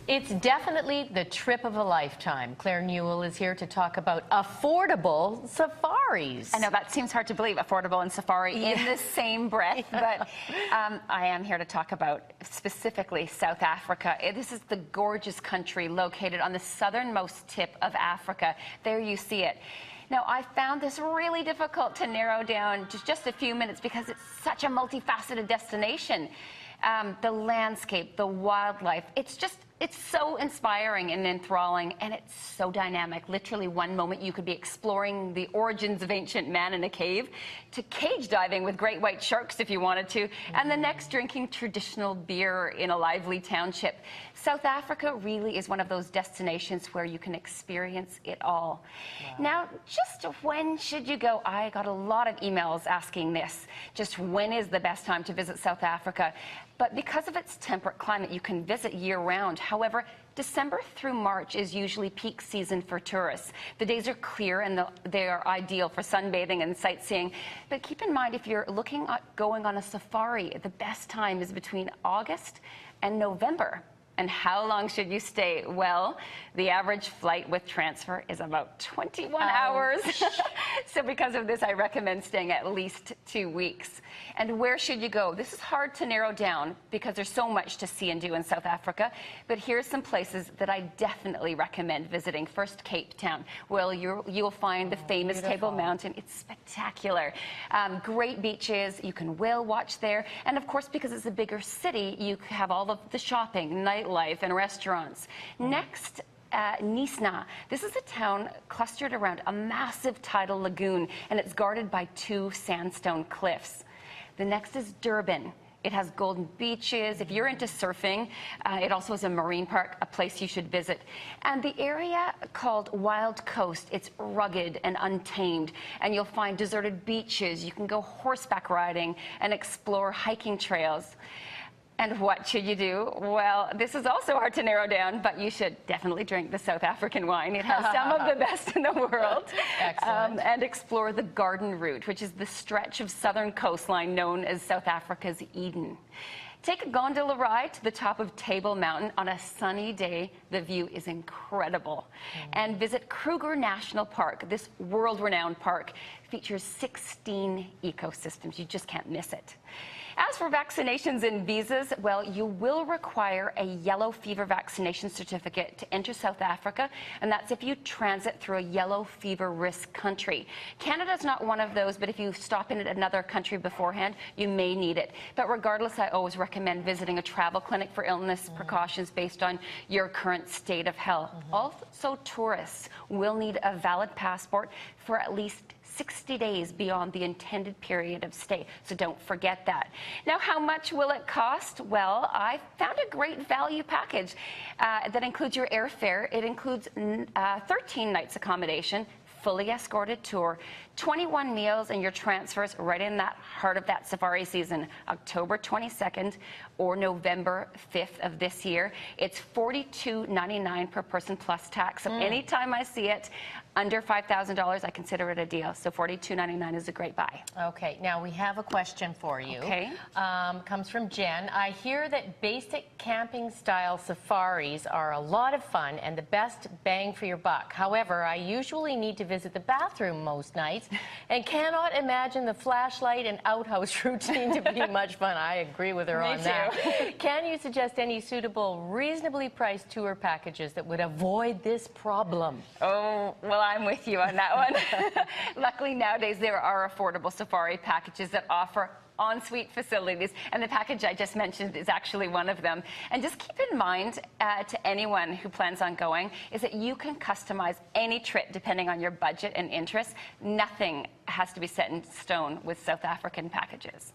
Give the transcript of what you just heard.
It's definitely the trip of a lifetime. Claire Newell is here to talk about affordable safaris. I know that seems hard to believe, affordable and safari in the same breath, but I am here to talk about specifically South Africa. This is the gorgeous country located on the southernmost tip of Africa. There you see it. Now, I found this really difficult to narrow down to just a few minutes because it's such a multifaceted destination. The landscape, the wildlife, it's so inspiring and enthralling, and it's so dynamic. Literally, one moment you could be exploring the origins of ancient man in a cave, to cage diving with great white sharks if you wanted to, and the next drinking traditional beer in a lively township. South Africa really is one of those destinations where you can experience it all. Wow. Now, just when should you go? I got a lot of emails asking this. Just when is the best time to visit South Africa? But because of its temperate climate, you can visit year-round. However, December through March is usually peak season for tourists. The days are clear and they are ideal for sunbathing and sightseeing. But keep in mind, if you're looking at going on a safari, the best time is between August and November. And how long should you stay? Well, the average flight with transfer is about 21 hours. So because of this, I recommend staying at least 2 weeks. And where should you go? This is hard to narrow down because there's so much to see and do in South Africa. But here's some places that I definitely recommend visiting. First, Cape Town. Well, you'll find the famous Table Mountain. It's spectacular. Great beaches. You can whale watch there. And of course, because it's a bigger city, you have all of the shopping, nightlife, and restaurants. Next, Nisna. This is a town clustered around a massive tidal lagoon, and it's guarded by 2 sandstone cliffs. The next is Durban. It has golden beaches. If you're into surfing, it also has a marine park, a place you should visit. And the area called Wild Coast, it's rugged and untamed, and you'll find deserted beaches. You can go horseback riding and explore hiking trails. And what should you do? Well, this is also hard to narrow down, but you should definitely drink the South African wine. It has some of the best in the world. Excellent. And explore the Garden Route, which is the stretch of southern coastline known as South Africa's Eden. Take a gondola ride to the top of Table Mountain on a sunny day. The view is incredible. And visit Kruger National Park. This world-renowned park features 16 ecosystems. You just can't miss it. As for vaccinations and visas, well, you will require a yellow fever vaccination certificate to enter South Africa, and that's if you transit through a yellow fever risk country. Canada's not one of those, but if you stop in another country beforehand, you may need it. But regardless, I always recommend visiting a travel clinic for illness precautions based on your current state of health. Also, tourists will need a valid passport for at least 60 days beyond the intended period of stay, so don't forget that. Now, how much will it cost? Well, I found a great value package that includes your airfare. It includes 13 nights accommodation, fully escorted tour, 21 meals, and your transfers right in that heart of that safari season, October 22nd or November 5th of this year. It's $42.99 per person plus tax. So anytime I see it under $5,000, I consider it a deal. So $42.99 is a great buy. Okay, now we have a question for you. Okay. Comes from Jen. I hear that basic camping style safaris are a lot of fun and the best bang for your buck. However, I usually need to visit the bathroom most nights and cannot imagine the flashlight and outhouse routine to be much fun. I agree with her on that. Can you suggest any suitable, reasonably priced tour packages that would avoid this problem? Oh, well, I'm with you on that one. Luckily, nowadays, there are affordable safari packages that offer en-suite facilities, and the package I just mentioned is actually one of them. And just keep in mind, to anyone who plans on going, is that you can customize any trip depending on your budget and interests. Nothing has to be set in stone with South African packages.